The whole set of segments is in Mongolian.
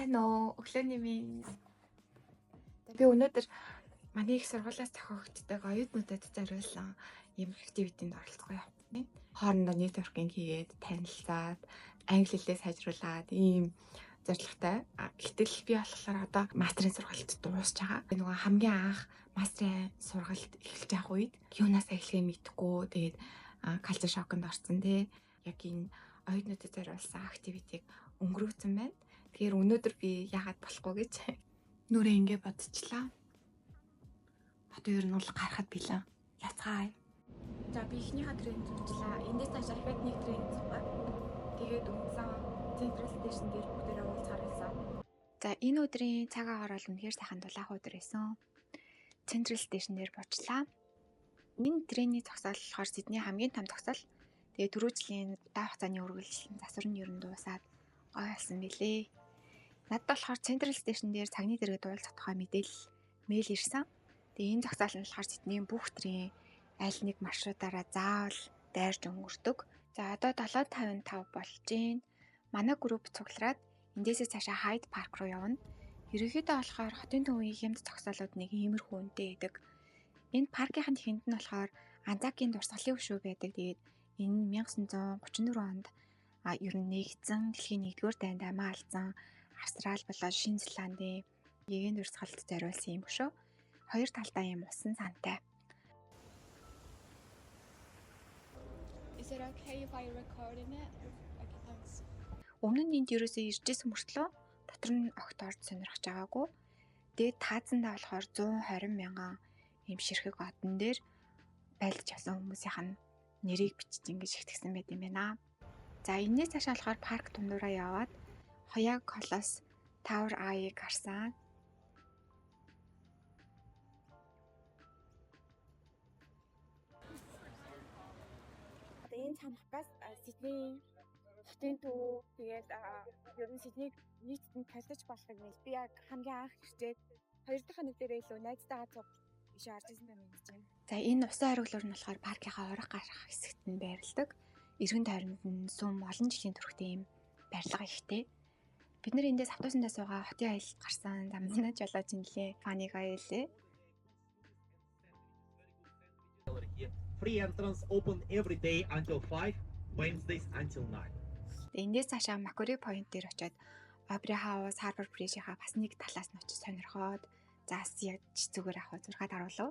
Сайн уу? Өглөөний минь. Би өнөөдөр манай их сургуулиас зохиогддог оюутнуудад зориулсан ийм активитинд оролцгоо явуулсан. Хоорондоо networking хийгээд танилцаад, англи хэлээ сайжруулад ийм зорилготой. Гэтэл би болохоор одоо мастрын сургалт дуусч байгаа. Нөгөө хамгийн анх мастрын сургалт эхэлж явах үед юунаас эхлэхээ мэдэхгүй тэгээд culture shock-нд орсон тий. Яг энэ оюутнуудад зориулсан активитиг өнгөрөөсөн байна. Тэгэхээр өнөөдөр би яагаад болохгүй гэж нүрээ ингэ бодчихлаа. Одоо ер нь бол гарахад билээ. Яцгаая. За би ихнийхээ тренд зурчлаа. Эндээс цааш дахиад нэг тренд зургаа. Тэгээд унтсан Central Station дээр бүгдээрээ уулзахаар хэлсэн. За энэ өдрийн цаг агаар бол үнэхээр сайхан дулаах өдөр байсан. Central Station дээр буучлаа. Энэ тренийн зогсоол болохоор Сидней хамгийн том зогсоол. Тэгээд түрүү жилийн удаан хугацааны үргэлжлэн засвар нь ер нь дуусаад гой болсон билээ. Надад болохоор Central Station дээр цагны дэргэд уулзах тухай мэдээлэл мэйл ирсэн. Тэгээ энэ зогсоол нь болохоор Сиднейн бүх трийн аль нэг маршрутаараа заавал дайрж өнгөрдөг. За одоо 7:55 болж байна. Манай групп цуглараад эндээсээ цаашаа Hyde Park руу явна. Ерөнхийдөө болохоор хотын төвийн хямд зогсоолууд нэг иймэрхүү үнэтэй байдаг. Энэ паркийн тэхэнд нь болохоор Анзакийн дурсгалын өшөө байдаг. Тэгээд энэ 1934 онд ер нь нэгдсэн дэлхийн 1-р дайнд амиа алдсан Австрали болоод Шинэ Зеландын гэгээн дурсгалд зориулсан юм өшөө. Хоёр талдаа юм усан сантай. Is it okay if I record in it? Okay, thanks. Өмнө нь энд ерөөсөө иржсэн мөртлөө дотор нь огт орж сонирхож байгаагүй. Тэгээд таазандаа болохоор 120 мянган юм ширхэг одон дээр байлдаж авсан хүмүүсийнх нь нэрийг бичиж ингэж ихтгсэн байт юм байна. За энэс цаашаа болохоор парк дундуура яваад Хояг Колос Tower Eye-ыг харсан. Одоо энэ цамхгаас Сидней хотын төв тэгээд ер нь Сиднейг нийтдээ талдаж болохыг нэл би яг хамгийн анх ирчээд хоёр дахь нэг дээрээ илүү найзтайгаа цуг биш харж ирсэн юм гэж байна. За энэ усан хариуглуур нь болохоор паркийнхаа орох гарах хэсэгт нь байрладаг. Эргэн тойронд нь сум олон жилийн турхтай юм барилга ихтэй. Бид нэр эндээс автобусандаа суугаа хотын аялалд гарсан. За манай жолооч нэлээ фаник аяллаа. Free entrance open every day until 5, Wednesdays until 9. Эндээс цаашаа Macquarie Point дээр очиод Opera House, Harbour Bridge-ийнхаа бас нэг талаас нь очиж сонирхоод заас яг зүгээр авах зургаад харуулв.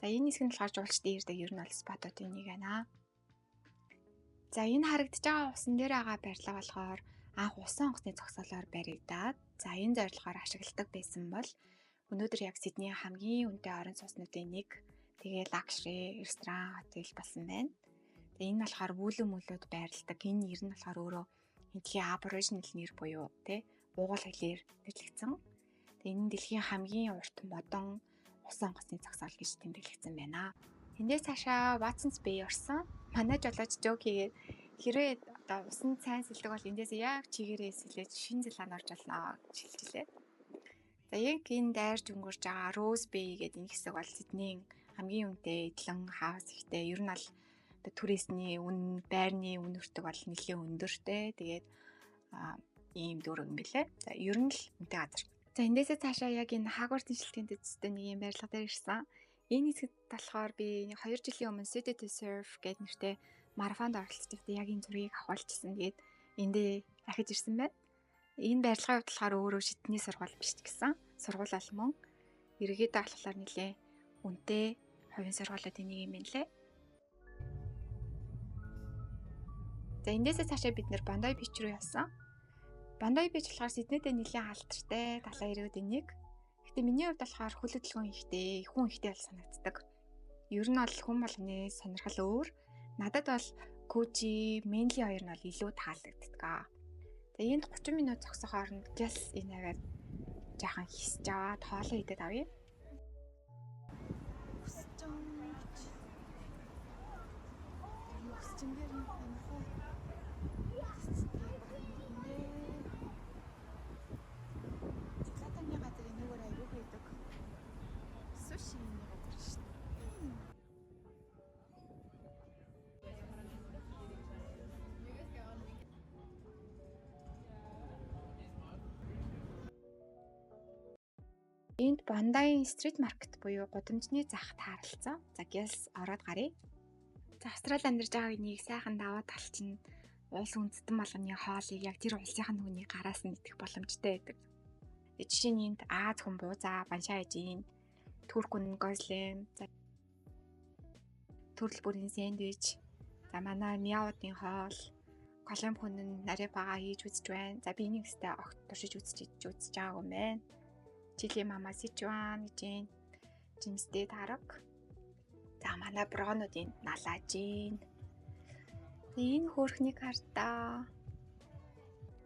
За энэ хэсэг нь болохоор жуулчдын ирдэг ер нь бол спотуудын нэг байна. За энэ харагдаж байгаа усан дээр байгаа барилга болохоор анх усан онгоцны зогсоолоор баригдаад за энэ зорилгоор ашигладаг байсан бол өнөөдөр яг Сиднейн хамгийн үнэтэй орон сууцнуудын нэг тэгээ лакшри, ресторан, хотел болсон байна. Тэгээ энэ болохоор вүүлэн мөлөд байрладаг. Энэ нэр нь болохоор өөрөө эндхийн Aboriginal нэр буюу тий уугуул хэлээр нэрлэгдсэн. Тэгээ энэ дэлхийн хамгийн урт модон усан онгоцны зогсоол гэж тэмдэглэгдсэн байна. Эндээс цаашаа Watsons Bay орсон. Манай жолооч жок хийгээд хэрвээ одоо усан цайн сэлдэг бол эндээс яг чигээрээ сэлээд Шинэ Зеланд орж олно гэж хэлжээ. За яг энэ дайрж өнгөрч байгаа Rose Bay гэдэг энэ хэсэг бол Сиднейн хамгийн үнэтэй эдлэн хаус ихтэй. Ер нь бол туристны үн, байрны үн өртөг бол нэлээд өндөртэй. Тэгээд ийм дүүрэг юм билээ. За ер нь л үнэтэй газар. За эндээсээ цаашаа яг энэ Хагвартын шилтгэн дэжтэй нэг юм барилга дээр ирсэн. Энэ хэсэгт болохоор би 2 жилийн өмнө City to Surf гэдэг нэртэй марафонд оролцож байхдаа яг энэ зургийг авахулчихсан. Тэгээд эндээ ахиж ирсэн байна. Энэ барилгын хувьд болохоор өөрөө шидний сургууль биш гэсэн. Сургууль алмон. Иргэдээ болохоор нэлээ үнэтэй хувийн сургуулиудын нэг юм лээ. За эндээсээ цаашаа бид нэр Bondi Beach руу явсан. Bondi Beach болохоор Сиднейдээ нэлээд алдартай далайн иргэдийн нэг. Гэтэ миний хувьд болохоор хөл хөдөлгөөн ихтэй, хүн ихтэй бол санагддаг. Ер нь бол хүн болгоны сонирхол өөр. Надад бол Coogee, Manly хоёр нь бол илүү таалагддаг. Тэгээ энд 30 минут зогсох хооронд гялс энэ аваад жаахан хисж аваад хоолоо идээд авъя. Энд Bondi Street Market буюу гудамжны зах тааралцсан. За гялс ороод гарыг. За Австрали амьдарч байгаа энийг сайхан даваад талчин улс үндэстэн болгоны хоолыг яг тэр улсынхаа нүуний гараас нь идэх боломжтой байдаг. Жишээ нь энд Аз хүн буузаа, баншаа ижийн, турк хүн гослем, төрөл бүрийн сэндвич, за манай мяудын хоол, колумб хүн нь нарипагаа хийж үзэж байна. За би энийг өстэй огт туршиж үзэж байгаагүй юм байна. Чили мама Сичуан гэж жимстэй тараг. За манай бронуудын налажин. Энэ хөөрхний карта.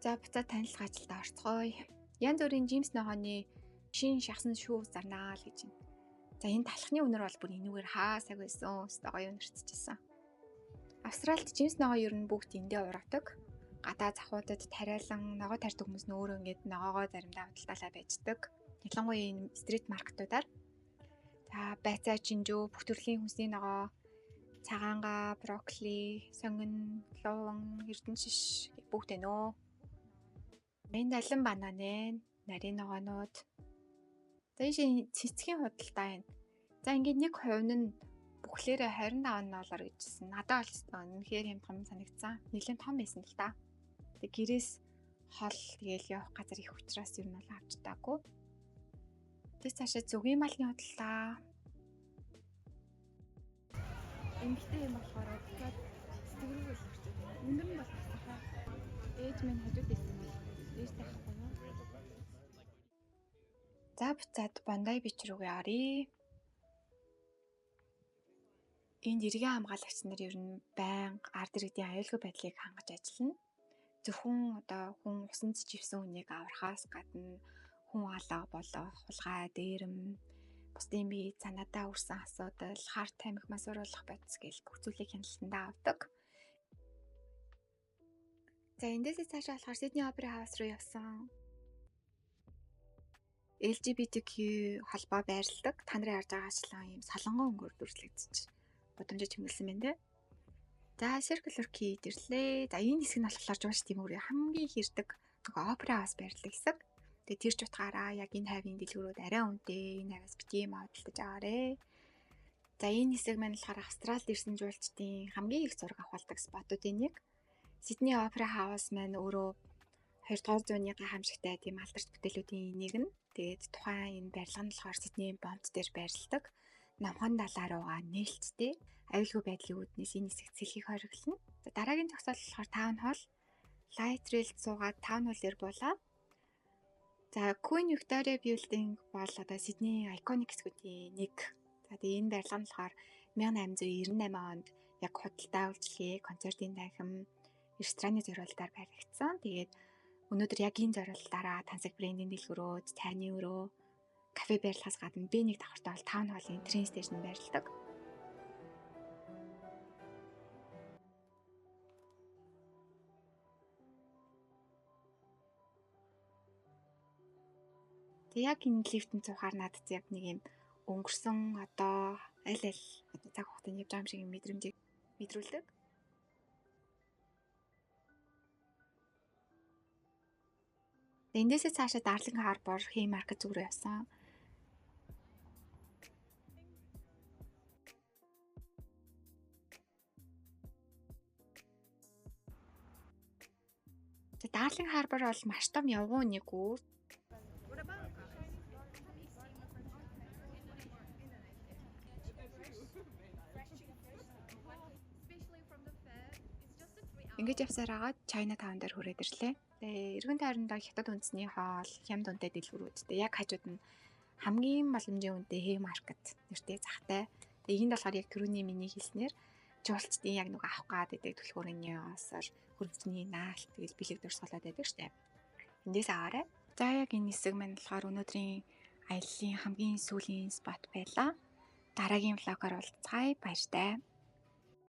За буцаад танилцах ажилд орцгоё. Янз бүрийн жимс ногооны шин шахсан шүү зарнаа л гэж байна. За энэ талхны үнэр бол бүр энүүгээр хаасаг байсан. Өстой гоё үнэрччихсэн. Австралид жимс ногоо ер нь бүгд эндээ ургадаг. Гадаа захуудад тариалан ногоо тарьдаг хүмүүс нь өөрөө ингэж ногоогоо заримдаа худалдаалаа байждаг. Ялангуяа энэ стрит маркетуудаар. За байцаа чинжүү, бүх төрлийн хүнсний ногоо, цагаанга, брокколи, сонгон, луун, эрдэнэ шиш бүгд байна. Энд алан банан, нарийн ногоонууд. За энэ цэцгийн худалдаа байна. За ингээд нэг хувь нь бүхлээрээ $25 гэжсэн. Надад бол үнэхээр юм том санагдсан. Нэлээд том байсан л да. Тэг гэрээс хол тэгээл явах газар их учраас ер нь бол авч таагүй. Тэс цаашаа зүгийн малын худалдаа. Эмгтэй юм болохоор буцаад сэтгэрүү бол орчод байна. Өндөр нь бол хасахаа. Ээж минь хажууд байсан бол ээжтэй хахгүй юу? За буцаад Bondi Beach руугаа оръё. Энд иргэн хамгаалагч нар ер нь байнга ард иргэдийн аюулгүй байдлыг хангаж ажиллана. Зөвхөн хүн усанд живсэн хүнийг аврахаас гадна хүн алга болох, хулгай, дээрэм, бусдын бие санаатаа үрсэн асуудал, хар тамхи масууруулах бодис гэл бүх зүйлийг хяналтандаа авдаг. За эндээсээ цаашаа болохоор Sydney Opera House руу явсан. LGBTQ холбоо байрладаг. Та нарын харж байгаачлан ийм солонгон өнгөөр дүрслэгдэж гудамжид хэмнэлсэн байна те. За Circular Quay ирлээ. За энэ хэсэг нь болохоор жуулч тиймүүрийн хамгийн хэрдэг Opera House байрлал хэсэг. Тэгээ тэр ч утгаараа яг энэ хайвын дэлгүүрүүд арай үнэтэй, энэ хайваас битгий модалдаж агаарэ. За энэ хэсэг маань болохоор Австралид ирсэн жуулчдын хамгийн их зураг авахдаг спотуудын нэг. Sydney Opera House маань өөрөө 2 дугаар зууны гайхамшигтай тийм алдарч бүтээлүүдийн нэг нь. Тэгээд тухайн энэ барилга нь болохоор Sydney Bond дээр байрладаг. Намхан далаа руугаа нээлттэй аюулгүй байдлын үүднээс энэ хэсэгт сэлхийг хориглоно. За дараагийн зогсоол болохоор Town Hall. Light Rail-д суугаад Town Hall дээр буулаад. За Queen Victoria Building бол одоо Sydney iconic хэсгүүдийн нэг. За тэгээ энэ барилга нь болохоор 1898 онд яг худалдаа үйлчилгээ, концертын танхим, рестораны зориулалтаар баригдсан. Тэгээд өнөөдөр яг энэ зориулалтаараа тансаг брендийн дэлгүүрүүд, цайны өрөө, кафе барилгаас гадна би нэг давхартай бол Town Hall-ын train station байрладаг. Яг энэ лифтэн цухаар надад яг нэг юм өнгөрсөн одоо аль цаг хугацаанд явж байгаа юм шиг мэдрэмжийг мэдрүүлдэг. Эндээсээ цаашаа Darling Harbour Haymarket зүг рүү явсан. Darling Harbour бол маш том явган нэг үр. Ингэж явсаар агаад Chinatown дээр хүрээд ирлээ. Тэгээ эргэн тойрондоо хятад үндэсний хоол, хямд үнэтэй дэлгүүрүүдтэй яг хажууд нь хамгийн боломжийн үнэтэй Haymarket нэртэй захтай. Тэгээ энд болохоор яг түрүүний миний хэлснээр жуулчдын яг нэг авах гад гэдэг түлхүүрийн осоор хөрвцний наалт тэгэл бэлэг дурсгалаад байдаг штеп. Эндээс аваарай. За яг энэ хэсэг маань болохоор өнөөдрийн аяллаа хамгийн сүүлийн спот байлаа. Дараагийн влогоор уулзцаая. Баяртай.